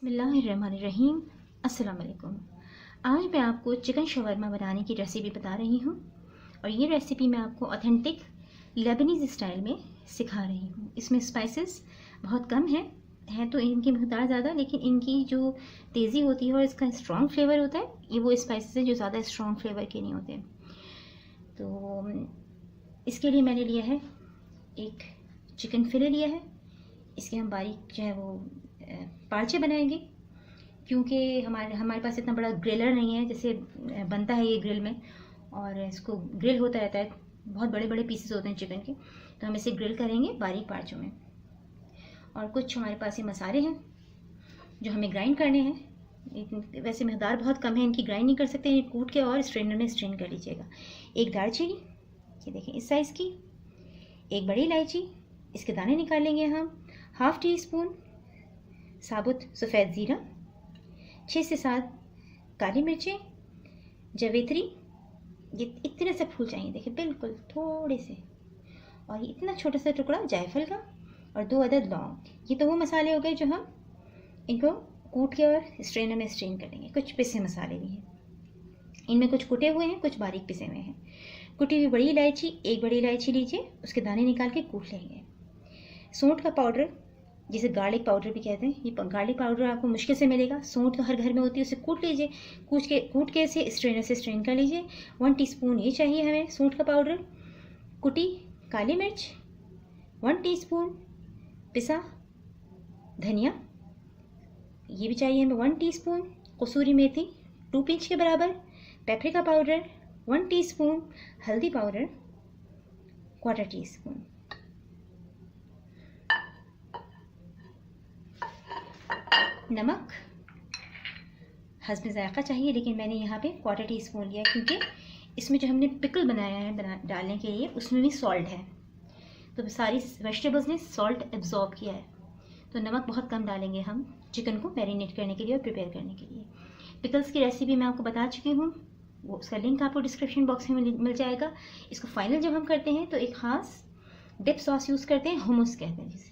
बिस्मिल्लाहिर्रहमानिर्रहीम। अस्सलाम वालेकुम। आज मैं आपको चिकन शवरमा बनाने की रेसिपी बता रही हूँ और ये रेसिपी मैं आपको ऑथेंटिक लेबनीज़ स्टाइल में सिखा रही हूँ। इसमें स्पाइसेस बहुत कम हैं तो इनकी मकदार ज़्यादा, लेकिन इनकी जो तेज़ी होती है और इसका स्ट्रॉन्ग फ्लेवर होता है, ये वो स्पाइसेस हैं जो ज़्यादा स्ट्रॉन्ग फ्लेवर के नहीं होते। तो इसके लिए मैंने लिया है एक चिकन फिले लिया है। इसके हम बारीक जो है वो पार्चे बनाएंगे, क्योंकि हमारे पास इतना बड़ा ग्रिलर नहीं है जैसे बनता है ये ग्रिल में, और इसको ग्रिल होता रहता है, बहुत बड़े बड़े पीसेस होते हैं चिकन के, तो हम इसे ग्रिल करेंगे बारीक पार्चों में। और कुछ हमारे पास ये मसाले हैं जो हमें ग्राइंड करने हैं। वैसे मकदार बहुत कम है, इनकी ग्राइंड नहीं कर सकते, इन्हें कूट के और स्ट्रेनर में स्ट्रेन कर लीजिएगा। एक दालचीनी, ये देखें इस साइज़ की। एक बड़ी इलायची, इसके दाने निकालेंगे हम। हाफ़ टी स्पून साबुत सफ़ेद ज़ीरा, 6 से 7 काली मिर्चें, जावित्री, ये इतने से फूल चाहिए, देखिए बिल्कुल थोड़े से, और ये इतना छोटा सा टुकड़ा जायफल का, और 2 अदद लौंग। ये तो वो मसाले हो गए जो हम इनको कूट के और स्ट्रेनर में स्ट्रेन करेंगे। कुछ पिसे मसाले भी हैं इनमें, कुछ कुटे हुए हैं, कुछ बारीक पिसे हुए हैं। कुटी हुई बड़ी इलायची, एक बड़ी इलायची लीजिए, उसके दाने निकाल के कूट लेंगे। सौंठ का पाउडर, जिसे गार्लिक पाउडर भी कहते हैं, ये गार्लिक पाउडर आपको मुश्किल से मिलेगा। सौंठ तो हर घर में होती है, उसे कूट लीजिए, कूट के इसे स्ट्रेनर से स्ट्रेन कर लीजिए। 1 टीस्पून ये चाहिए हमें सौंठ का पाउडर। कुटी काली मिर्च 1 टीस्पून, पिसा धनिया ये भी चाहिए हमें 1 टीस्पून, कसूरी मेथी 2 पिंच के बराबर, पेपरिका पाउडर 1 टीस्पून, हल्दी पाउडर 1/4 टीस्पून। नमक हस्ब ज़ायक़ा चाहिए, लेकिन मैंने यहाँ पे 1/4 टीस्पून लिया, क्योंकि इसमें जो हमने पिकल बनाया है डालने के लिए, उसमें भी सॉल्ट है, तो सारी वेजिटेबल्स ने सॉल्ट एब्जॉर्ब किया है, तो नमक बहुत कम डालेंगे हम चिकन को मैरिनेट करने के लिए और प्रिपेयर करने के लिए। पिकल्स की रेसिपी मैं आपको बता चुकी हूँ, वो उसका लिंक आपको डिस्क्रिप्शन बॉक्स में मिल जाएगा। इसको फाइनल जब हम करते हैं तो एक ख़ास डिप सॉस यूज़ करते हैं, हुमस कहते हैं जिसे,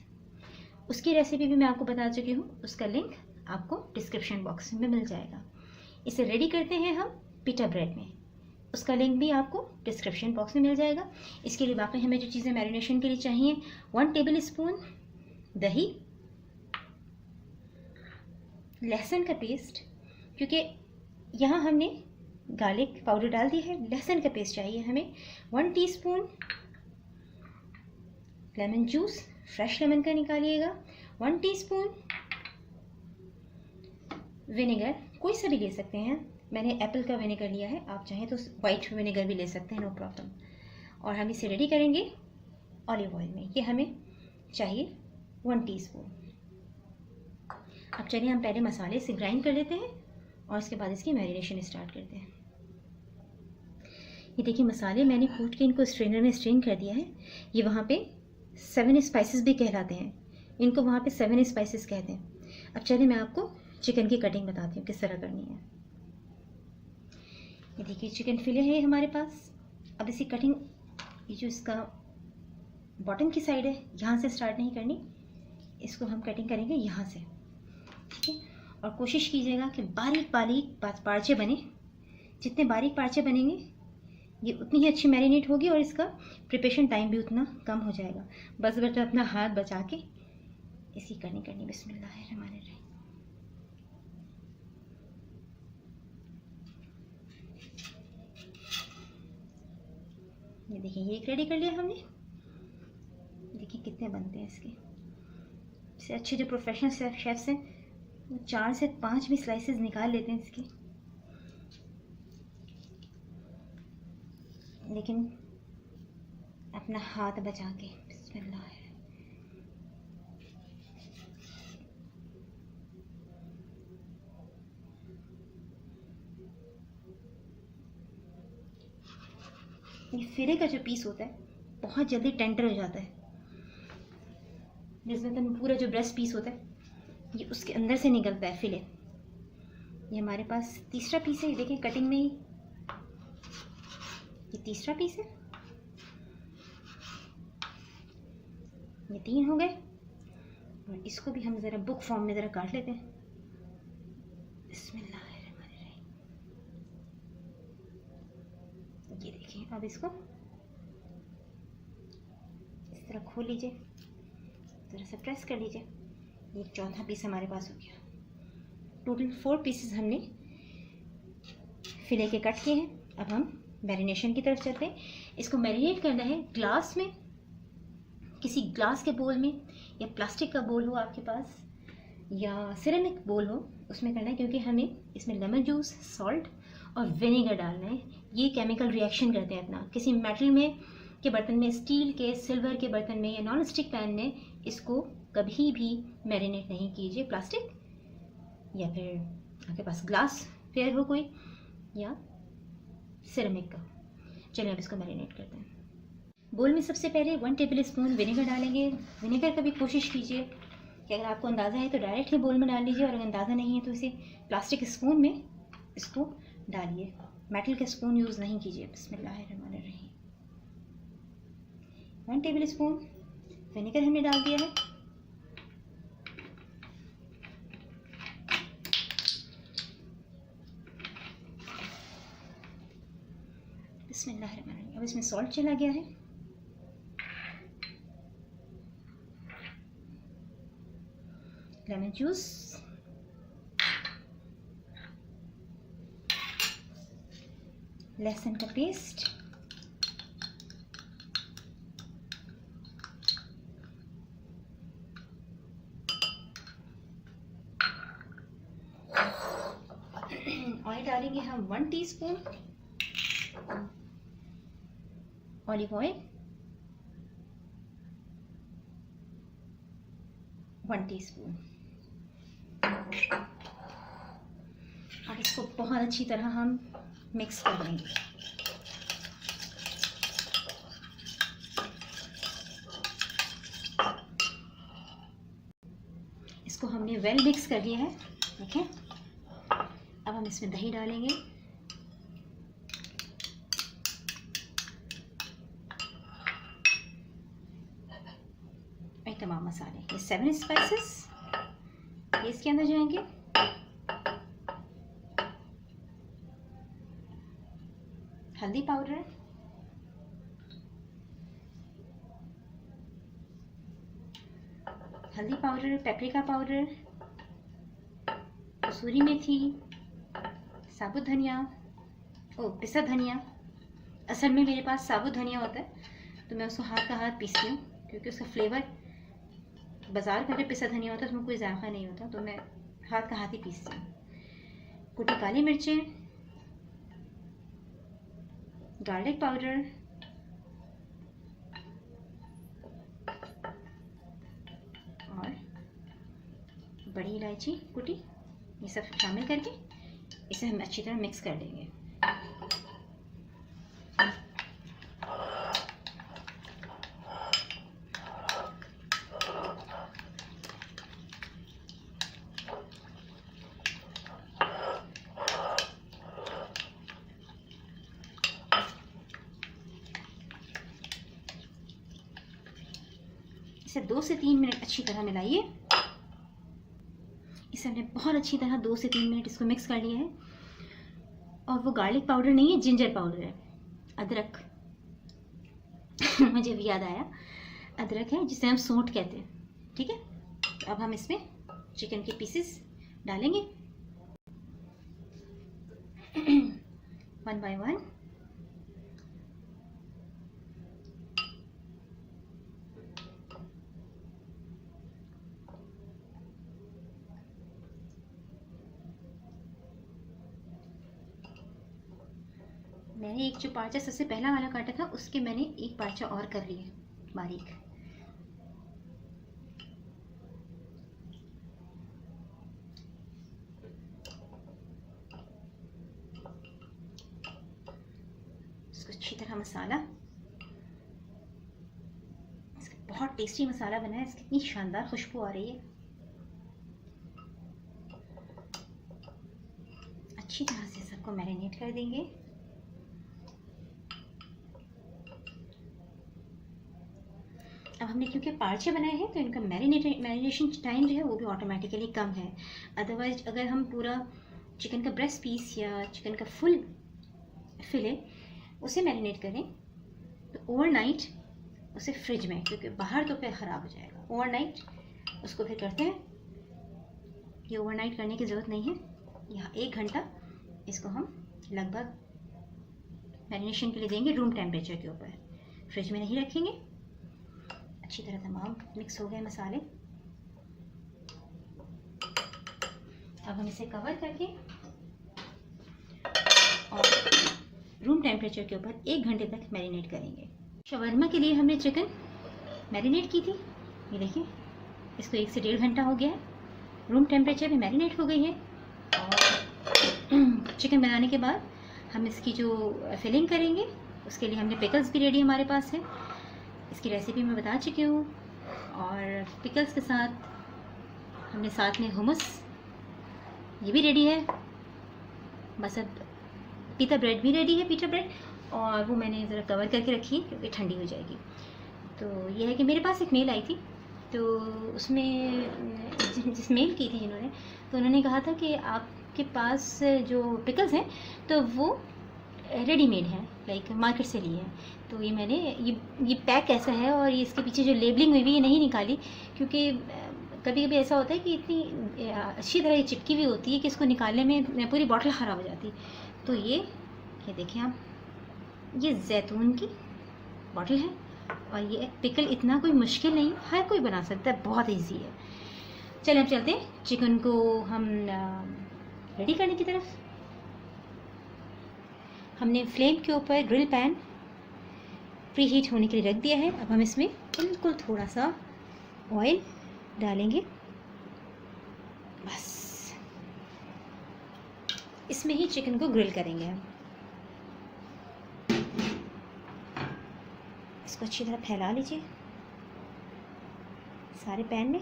उसकी रेसिपी भी मैं आपको बता चुकी हूँ, उसका लिंक आपको डिस्क्रिप्शन बॉक्स में मिल जाएगा। इसे रेडी करते हैं हम पिटा ब्रेड में, उसका लिंक भी आपको डिस्क्रिप्शन बॉक्स में मिल जाएगा। इसके लिए बाकी हमें जो चीज़ें मैरिनेशन के लिए चाहिए, 1 टेबल स्पून दही, लहसुन का पेस्ट, क्योंकि यहाँ हमने गार्लिक पाउडर डाल दिया है, लहसुन का पेस्ट चाहिए हमें 1 teaspoon. Lemon juice, fresh lemon का निकालिएगा 1 टीस्पून। विनेगर कोई सा भी ले सकते हैं, मैंने एप्पल का विनेगर लिया है, आप चाहें तो वाइट विनेगर भी ले सकते हैं, नो प्रॉब्लम। और हम इसे रेडी करेंगे ऑलिव ऑयल में, ये हमें चाहिए 1 टीस्पून। अब चलिए हम पहले मसाले से ग्राइंड कर लेते हैं और उसके बाद इसकी मैरिनेशन स्टार्ट करते हैं। ये देखिए मसाले मैंने कूट के इनको स्ट्रेनर में स्ट्रेन कर दिया है। ये वहाँ पे 7 स्पाइसेस भी कहलाते हैं, इनको वहाँ पे 7 स्पाइसेस कहते हैं। अब चलिए मैं आपको चिकन की कटिंग बताती हूँ किस तरह करनी है। ये देखिए चिकन फिले है हमारे पास। अब इसकी कटिंग, ये जो इसका बॉटम की साइड है, यहाँ से स्टार्ट नहीं करनी, इसको हम कटिंग करेंगे यहाँ से, ठीक है। और कोशिश कीजिएगा कि बारीक बारीक पार्चे बने, जितने बारीक पार्चे बनेंगे ये उतनी ही अच्छी मैरिनेट होगी और इसका प्रिपरेशन टाइम भी उतना कम हो जाएगा। बस अपना हाथ बचा के इसकी कटिंग करनी। बिस्मिल्लाहिर्रहमानिर्रहीम। ये देखिए ये एक रेडी कर लिया हमने। देखिए कितने बनते हैं इसके। इससे अच्छे जो प्रोफेशनल शेफ्स हैं वो 4 से 5 भी स्लाइसेस निकाल लेते हैं इसके, लेकिन अपना हाथ बचा के। बिस्मिल्लाह। ये फिले का जो पीस होता है बहुत जल्दी टेंडर हो जाता है, जिसमें तो पूरा जो ब्रेस्ट पीस होता है ये उसके अंदर से निकलता है फिले। ये हमारे पास तीसरा पीस है, ये देखिए कटिंग में ही ये तीसरा पीस है। ये 3 हो गए, और इसको भी हम ज़रा बुक फॉर्म में ज़रा काट लेते हैं। बिस्मिल्लाहिर्रहमानिर्रहीम। ये देखिए, अब इसको इस तरह खोल लीजिए, थोड़ा सा प्रेस कर लीजिए। ये चौथा पीस हमारे पास हो गया। टोटल 4 पीसेस हमने फिले के कट किए हैं। अब हम मैरिनेशन की तरफ चलते हैं। इसको मैरिनेट करना है ग्लास में, किसी ग्लास के बोल में, या प्लास्टिक का बोल हो आपके पास, या सिरेमिक बोल हो, उसमें करना है, क्योंकि हमें इसमें लेमन जूस, सॉल्ट और विनेगर डालना है। ये केमिकल रिएक्शन करते हैं अपना। किसी मेटल में के बर्तन में, स्टील के, सिल्वर के बर्तन में या नॉन स्टिक पैन में इसको कभी भी मैरिनेट नहीं कीजिए। प्लास्टिक या फिर आपके पास ग्लास वेयर हो कोई, या सिरेमिक का। चलिए अब इसको मैरिनेट करते हैं। बोल में सबसे पहले 1 टेबल स्पून विनेगर डालेंगे। विनेगर का भी कोशिश कीजिए कि अगर आपको अंदाज़ा है तो डायरेक्टली बोल में डाल लीजिए, और अगर अंदाज़ा नहीं है तो इसे प्लास्टिक स्पून में इसको डालिए। मेटल के स्पून यूज़ नहीं कीजिए। बिस्मिल्लाहिर्रहमानिर्रहीम। 1 टेबल स्पून विनेगर हमने डाल दिया है। बिस्मिल्लाहिर्रहमानिर्रहीम। अब इसमें सॉल्ट चला गया है। लेमन जूस, लहसुन का पेस्ट, ऑयल डालेंगे हम 1 टीस्पून ऑलिव ऑयल, 1 टीस्पून। अब इसको बहुत अच्छी तरह हम मिक्स कर देंगे। इसको हमने वेल मिक्स कर दिया है। देखिए, अब हम इसमें दही डालेंगे। तमाम मसाले, ये 7 स्पाइसेस ये इसके अंदर जाएंगे। हल्दी पाउडर, पेपरिका पाउडर, कसूरी मेथी, साबुत धनिया, पिसा धनिया। असल में मेरे पास साबुत धनिया होता है तो मैं उसको हाथ का हाथ पीसती हूँ, क्योंकि उसका फ्लेवर बाज़ार का जो पिसा धनिया होता है उसमें कोई जायका नहीं होता, तो मैं हाथ का हाथ ही पीसती हूँ। कुटी काली मिर्चें, गार्लिक पाउडर, और बड़ी इलायची कुटी, ये सब शामिल करके इसे हम अच्छी तरह मिक्स कर लेंगे। इसे 2 से 3 मिनट अच्छी तरह मिलाइए। इसे हमने बहुत अच्छी तरह 2 से 3 मिनट इसको मिक्स कर लिया है। और वो गार्लिक पाउडर नहीं है, जिंजर पाउडर है, अदरक मुझे भी याद आया, अदरक है जिसे हम सूंठ कहते हैं। ठीक है, तो अब हम इसमें चिकन के पीसेस डालेंगे 1 बाय 1। मैंने एक जो पार्चा सबसे पहला वाला काटा था उसके मैंने एक पार्चा और कर लिया बारीक। इसको अच्छी तरह मसाला, इसका बहुत टेस्टी मसाला बना है, इसकी इतनी शानदार खुशबू आ रही है। अच्छी तरह से सबको मैरिनेट कर देंगे। अब हमने क्योंकि पार्चे बनाए हैं तो इनका मैरिनेशन टाइम जो है वो भी ऑटोमेटिकली कम है। अदरवाइज अगर हम पूरा चिकन का ब्रेस्ट पीस या चिकन का फुल फिले उसे मैरिनेट करें तो ओवरनाइट उसे फ्रिज में, क्योंकि बाहर तो फिर ख़राब हो जाएगा, ओवरनाइट उसको फिर करते हैं। ये ओवरनाइट करने की ज़रूरत नहीं है, यहाँ 1 घंटा इसको हम लगभग मैरिनेशन के लिए देंगे रूम टेम्परेचर के ऊपर, फ्रिज में नहीं रखेंगे। अच्छी तरह तमाम मिक्स हो गए मसाले। अब हम इसे कवर करके और रूम टेम्परेचर के ऊपर 1 घंटे तक मैरिनेट करेंगे। शवरमा के लिए हमने चिकन मैरिनेट की थी, ये देखिए इसको 1 से 1.5 घंटा हो गया है, रूम टेम्परेचर पे मैरिनेट हो गई है। और चिकन बनाने के बाद हम इसकी जो फिलिंग करेंगे उसके लिए हमने पिकल्स भी रेडी हमारे पास है, इसकी रेसिपी मैं बता चुकी हूँ। और पिकल्स के साथ हमने साथ में हुमस ये भी रेडी है, बस अब पीटा ब्रेड भी रेडी है, पीटा ब्रेड, और वो मैंने ज़रा कवर करके रखी है क्योंकि ठंडी हो जाएगी। तो ये है कि मेरे पास एक मेल आई थी, तो उसमें जिस मेल की थी जिन्होंने, तो उन्होंने कहा था कि आपके पास जो पिकल्स हैं तो वो रेडीमेड हैं, लाइक मार्केट से लिए हैं। तो ये मैंने ये पैक कैसा है और ये इसके पीछे जो लेबलिंग हुई है ये नहीं निकाली, क्योंकि कभी कभी ऐसा होता है कि इतनी अच्छी तरह ये चिपकी हुई होती है कि इसको निकालने में पूरी बॉटल ख़राब हो जाती है। तो ये देखिए आप, ये जैतून की बॉटल है और ये पिकल इतना कोई मुश्किल नहीं, हर कोई बना सकता है, बहुत इजी है। चलिए अब चलते हैं चिकन को हम रेडी करने की तरफ। हमने फ्लेम के ऊपर ग्रिल पैन प्री हीट होने के लिए रख दिया है। अब हम इसमें बिल्कुल थोड़ा सा ऑयल डालेंगे, बस इसमें ही चिकन को ग्रिल करेंगे हम। इसको अच्छी तरह फैला लीजिए सारे पैन में।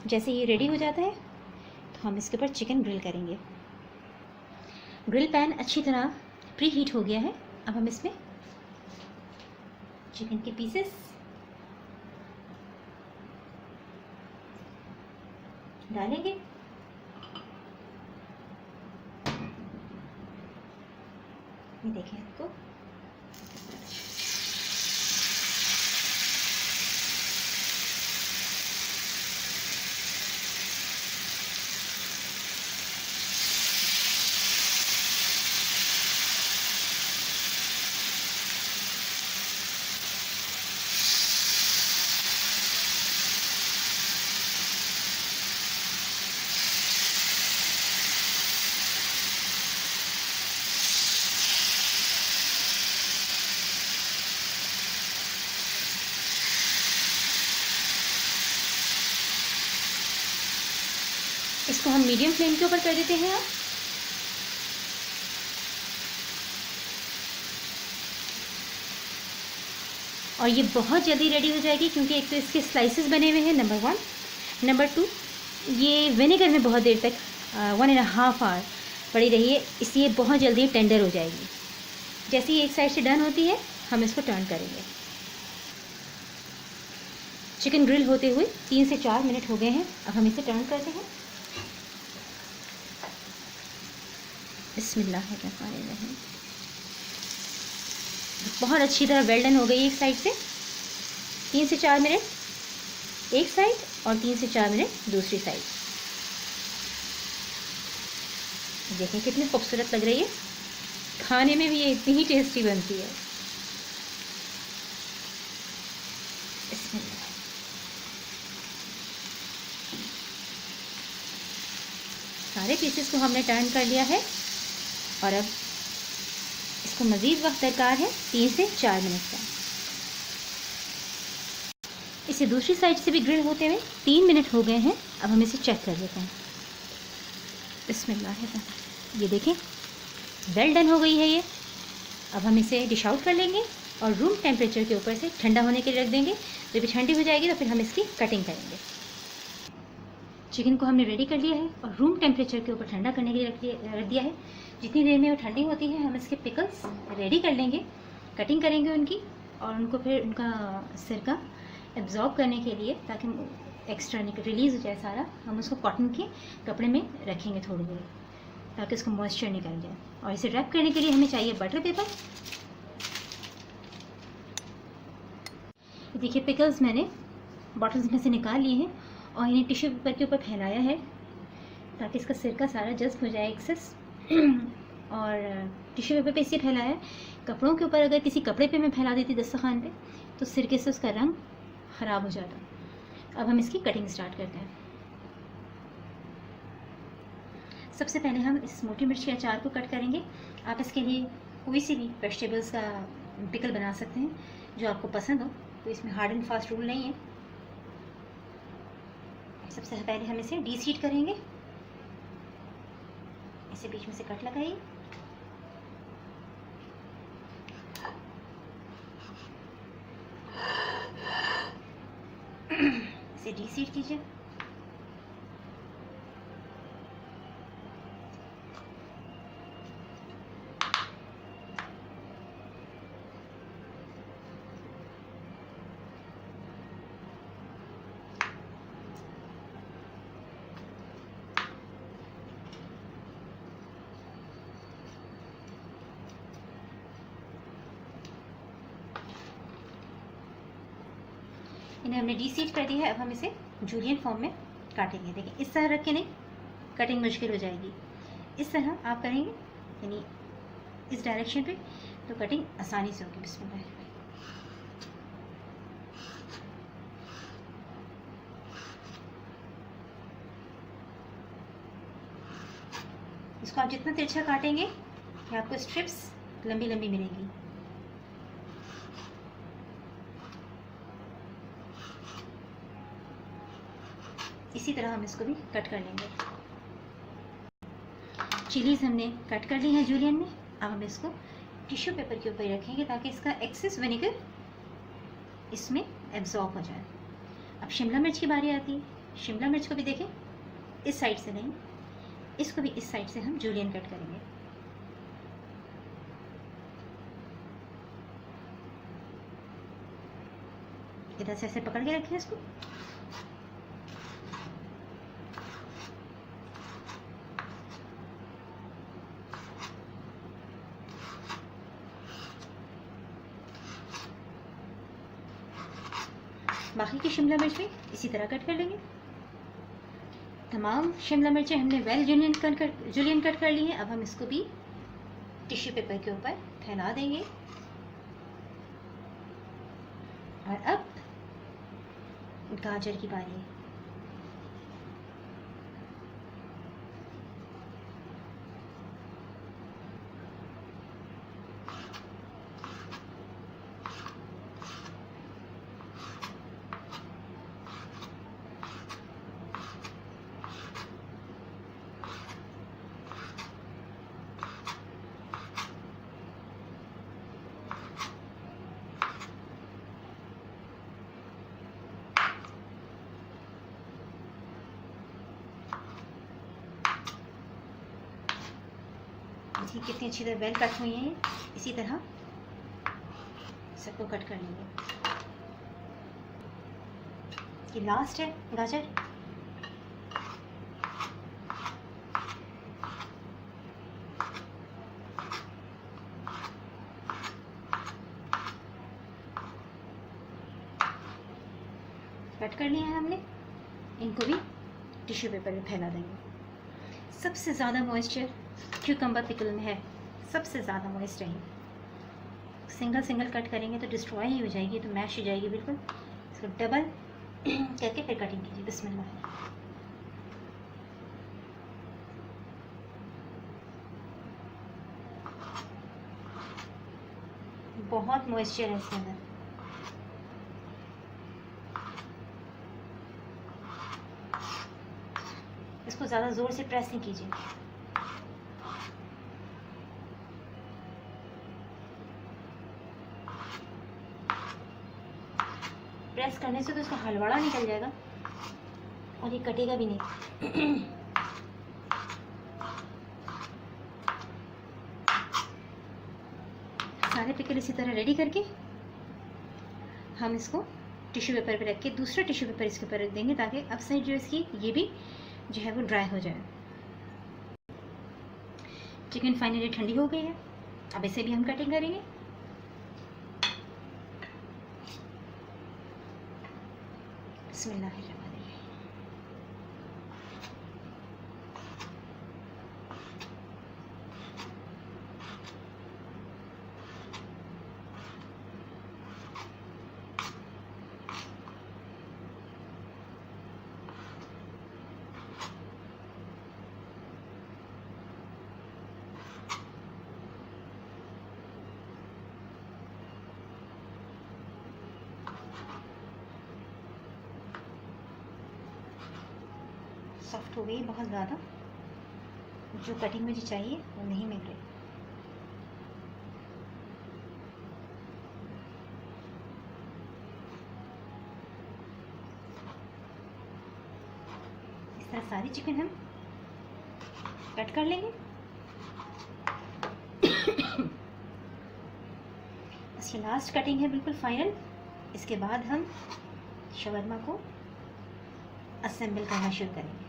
जैसे ये रेडी हो जाता है तो हम इसके ऊपर चिकन ग्रिल करेंगे। ग्रिल पैन अच्छी तरह प्री हीट हो गया है। अब हम इसमें चिकन के पीसेस डालेंगे। ये देखें आपको इसको हम मीडियम फ्लेम के ऊपर कर देते हैं। और ये बहुत जल्दी रेडी हो जाएगी, क्योंकि एक तो इसके स्लाइसेस बने हुए हैं, नंबर 1। नंबर 2, ये विनेगर में बहुत देर तक 1.5 आवर पड़ी रही है, इसलिए बहुत जल्दी टेंडर हो जाएगी। जैसे ही एक साइड से डन होती है हम इसको टर्न करेंगे। चिकन ग्रिल होते हुए 3 से 4 मिनट हो गए हैं। अब हम इसे टर्न करते हैं। बिस्मिल्लाहिर्रहमानिर्रहीम। बहुत अच्छी तरह वेल डन हो गई एक साइड से। 3 से 4 मिनट एक साइड और 3 से 4 मिनट दूसरी साइड। देखें कितनी खूबसूरत लग रही है, खाने में भी ये इतनी ही टेस्टी बनती है। सारे पीसेस को हमने टर्न कर लिया है और अब इसको मज़ीद वक्त दरकार है 3 से 4 मिनट का। इसे दूसरी साइड से भी ग्रिल होते हुए 3 मिनट हो गए हैं। अब हम इसे चेक कर लेते हैं। बिस्मिल्लाह, ये देखें वेल डन हो गई है ये। अब हम इसे डिश आउट कर लेंगे और रूम टेम्परेचर के ऊपर से ठंडा होने के लिए रख देंगे। जब ये ठंडी हो जाएगी तो फिर हम इसकी कटिंग करेंगे। चिकन को हमने रेडी कर लिया है और रूम टेम्परेचर के ऊपर ठंडा करने के लिए रख दिया है। जितनी देर में वो ठंडी होती है हम इसके पिकल्स रेडी कर लेंगे, कटिंग करेंगे उनकी और उनको फिर उनका सिरका एब्जॉर्ब करने के लिए, ताकि एक्स्ट्रा रिलीज़ हो जाए सारा, हम उसको कॉटन के कपड़े में रखेंगे थोड़ी देर ताकि उसका मॉइस्चर निकल जाए। और इसे रैप करने के लिए हमें चाहिए बटर पेपर। देखिए पिकल्स मैंने बॉटल्स में से निकाल लिए हैं और इन्हें टिश्यू पेपर के ऊपर फैलाया है ताकि इसका सिरका सारा जज्ब हो जाए एक्सेस। और टिश्यू पेपर पे इसे फैलाया है। कपड़ों के ऊपर अगर किसी कपड़े पे मैं फैला देती दस्तरखान पे तो सिरके से उसका रंग ख़राब हो जाता। अब हम इसकी कटिंग स्टार्ट करते हैं। सबसे पहले हम इस मोटी मिर्च के अचार को कट करेंगे। आप इसके लिए कोई सी भी वेजिटेबल्स का पिकल बना सकते हैं जो आपको पसंद हो, तो इसमें हार्ड एंड फास्ट रूल नहीं है। सबसे पहले हम इसे डीसीड करेंगे। इसे बीच में से कट लगाइए। इसे डीसीड कीजिए। इन्हें हमने डीसीड कर दिया है। अब हम इसे जूलियन फॉर्म में काटेंगे। देखिए इस तरह रख के नहीं, कटिंग मुश्किल हो जाएगी। इस तरह आप करेंगे यानी इस डायरेक्शन पे तो कटिंग आसानी से होगी। बिस्मिल्लाह। इसको आप जितना तिरछा काटेंगे कि आपको स्ट्रिप्स लंबी लंबी मिलेंगी। इसी तरह हम इसको भी कट कर लेंगे। चिलीज़ हमने कट कर ली है जूलियन में। अब हम इसको टिश्यू पेपर के ऊपर रखेंगे ताकि इसका एक्सेस विनेगर इसमें एब्जॉर्ब हो जाए। अब शिमला मिर्च की बारी आती है। शिमला मिर्च को भी देखें, इस साइड से नहीं, इसको भी इस साइड से हम जूलियन कट करेंगे। इधर से ऐसे पकड़ के रखें इसको। बाकी की शिमला मिर्च भी इसी तरह कट कर लेंगे। तमाम शिमला मिर्चें हमने वेल जूलियन कट कर ली हैं। अब हम इसको भी टिश्यू पेपर के ऊपर फैला देंगे। और अब गाजर की बारी है। देखिए कितनी अच्छी तरह वेल कट हुई हैं। इसी तरह सबको कट कर लेंगे। ये लास्ट है गाजर। कट कर लिया है हमने। इनको भी टिश्यू पेपर में फैला देंगे। सबसे ज़्यादा मॉइस्चर क्यूकम्बर पिकल में है, सबसे ज़्यादा मॉइस्ट है। सिंगल सिंगल कट करेंगे तो डिस्ट्रॉय ही हो जाएगी, तो मैश हो जाएगी बिल्कुल। इसको डबल करके फिर कटिंग कीजिए। बिस्मिल्लाह। बहुत मॉइस्चर है इसके अंदर। इसको ज़्यादा ज़ोर से प्रेस नहीं कीजिए। प्रेस करने से तो इसका हलवाड़ा निकल जाएगा और ये कटेगा भी नहीं। सारे पिकल इसी तरह रेडी करके हम इसको टिश्यू पेपर पे रख के दूसरा टिश्यू पेपर इसके ऊपर रख देंगे ताकि अब साइड जो इसकी ये भी जो है वो ड्राई हो जाए। चिकन फाइनली ठंडी हो गई है, अब इसे भी हम कटिंग करेंगे। बिस्मिल्लाहिर्रहमानिर्रहीम। सॉफ्ट हो गई बहुत ज़्यादा, जो कटिंग मुझे चाहिए वो नहीं मिल रही। इस तरह सारी चिकन हम कट कर लेंगे। इसकी लास्ट कटिंग है बिल्कुल फाइनल। इसके बाद हम शवरमा को असेंबल करना शुरू करेंगे।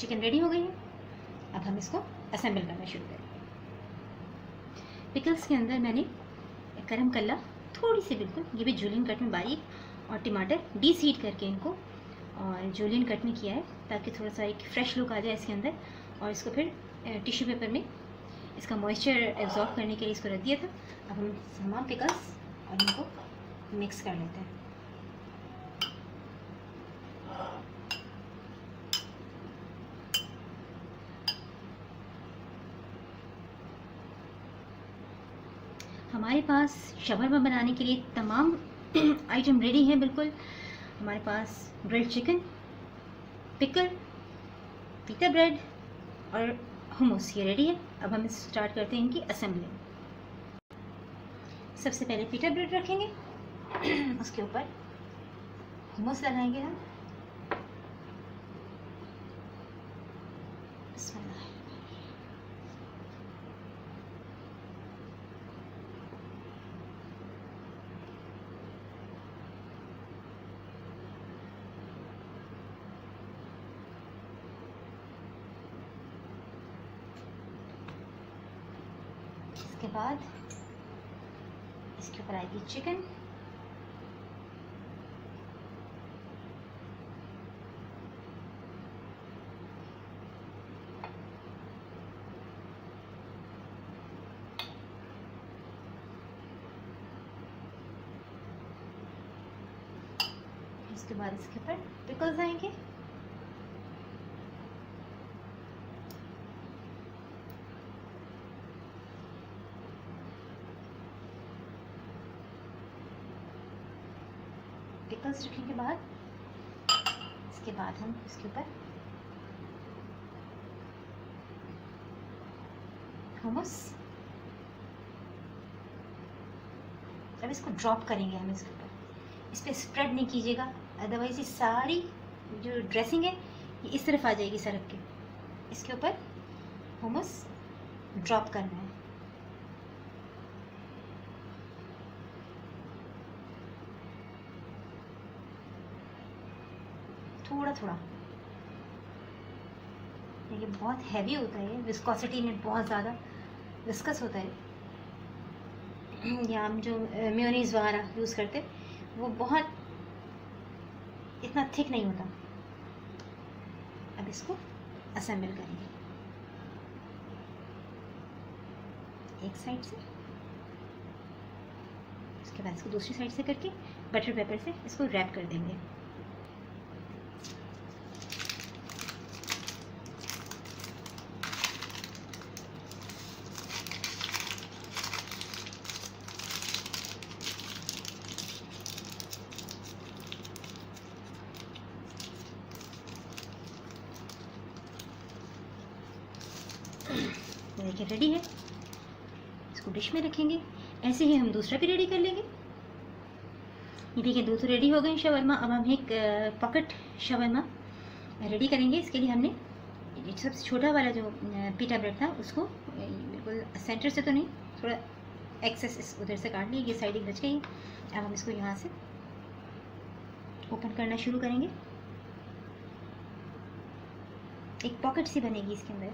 चिकन रेडी हो गई है, अब हम इसको असेंबल करना शुरू करेंगे। पिकल्स के अंदर मैंने गरम कल्ला थोड़ी सी बिल्कुल ये भी जूलियन कट में बारीक, और टमाटर डीसीड करके इनको और जूलियन कट में किया है ताकि थोड़ा सा एक फ्रेश लुक आ जाए इसके अंदर। और इसको फिर टिश्यू पेपर में इसका मॉइस्चर एब्जॉर्ब करने के लिए इसको रख दिया था। अब हम तमाम पिकल्स और इनको मिक्स कर लेते हैं। हमारे पास शवरमा बनाने के लिए तमाम आइटम रेडी हैं बिल्कुल। हमारे पास grilled chicken, pickle, pita bread और हुमस ये रेडी है। अब हम स्टार्ट करते हैं इनकी असेंबलिंग। सबसे पहले पीटा ब्रेड रखेंगे, उसके ऊपर हुमस लगाएंगे हम। इसके बाद इसके ऊपर आएगी चिकन, इसके बाद इसके ऊपर पिकल्स आएंगे। पिकल्स रखने के बाद इसके बाद हम इसके ऊपर हुमस, अब इसको ड्रॉप करेंगे हम इसके ऊपर। इस पर स्प्रेड नहीं कीजिएगा, अदरवाइज ये सारी जो ड्रेसिंग है ये इस तरफ आ जाएगी सरक के। इसके ऊपर हुमस ड्रॉप करना है। थोड़ा थोड़ा, ये बहुत हैवी होता है, विस्कोसिटी में बहुत ज़्यादा विस्कस होता है। या हम जो मेयोनीज़ वगैरह यूज़ करते वो बहुत इतना थिक नहीं होता। अब इसको असेंबल करेंगे एक साइड से, उसके बाद इसको दूसरी साइड से करके बटर पेपर से इसको रैप कर देंगे। देखिए रेडी है, इसको डिश में रखेंगे। ऐसे ही हम दूसरा भी रेडी कर लेंगे। ये देखिए 2 तो रेडी हो गए शवरमा। अब हम एक पॉकेट शवरमा रेडी करेंगे। इसके लिए हमने सबसे छोटा वाला जो पीटा ब्रेड था उसको बिल्कुल सेंटर से तो नहीं, थोड़ा एक्सेस उधर से काट लिया, ये साइड एक बच गई। अब हम इसको यहाँ से ओपन करना शुरू करेंगे। एक पॉकेट सी बनेगी इसके अंदर,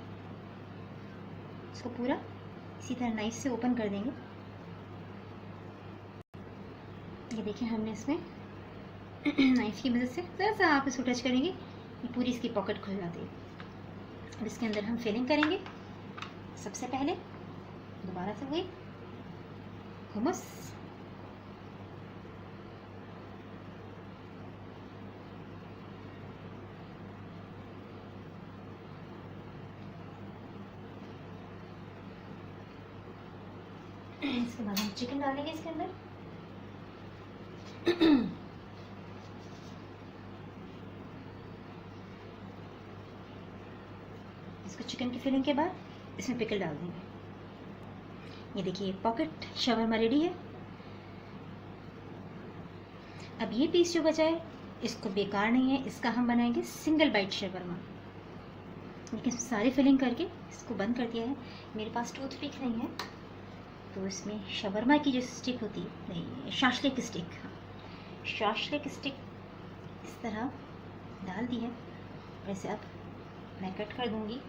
इसको पूरा इसी तरह नाइफ से ओपन कर देंगे। ये देखिए हमने इसमें नाइफ की मदद से ज़रा सा आप इसको टच करेंगे, ये पूरी इसकी पॉकेट खुल जाती है। अब इसके अंदर हम फिलिंग करेंगे। सबसे पहले दोबारा से वही हुमस, इसके बाद हम चिकन डालेंगे इसके अंदर। इसको चिकन की फिलिंग के बाद इसमें पिकल डाल देंगे। ये देखिए पॉकेट शवरमा रेडी है। अब ये पीस जो बचा है इसको बेकार नहीं है, इसका हम बनाएंगे सिंगल बाइट शवरमा। लेकिन सारी फिलिंग करके इसको बंद कर दिया है। मेरे पास टूथपिक नहीं है तो इसमें शवरमा की जो स्टिक होती है, नहीं शाशलिक स्टिक, शाशलिक स्टिक इस तरह डाल दी है। वैसे अब मैं कट कर दूंगी।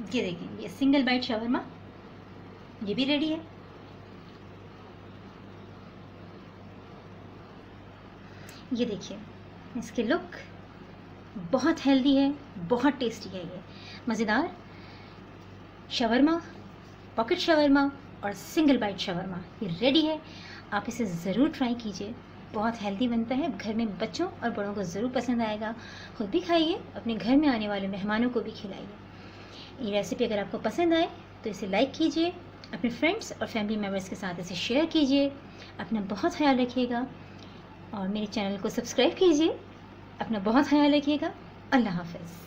ये देखिए ये सिंगल बाइट शवरमा ये भी रेडी है। ये देखिए इसकी लुक बहुत हेल्दी है, बहुत टेस्टी है। ये मज़ेदार शवरमा, पॉकेट शवरमा और सिंगल बाइट शवरमा ये रेडी है। आप इसे ज़रूर ट्राई कीजिए, बहुत हेल्दी बनता है। घर में बच्चों और बड़ों को ज़रूर पसंद आएगा। खुद भी खाइए, अपने घर में आने वाले मेहमानों को भी खिलाइए। ये रेसिपी अगर आपको पसंद आए तो इसे लाइक कीजिए, अपने फ्रेंड्स और फैमिली मेम्बर्स के साथ इसे शेयर कीजिए। अपना बहुत ख्याल रखिएगा और मेरे चैनल को सब्सक्राइब कीजिए। अपना बहुत ख्याल रखिएगा। अल्लाह हाफ़िज़।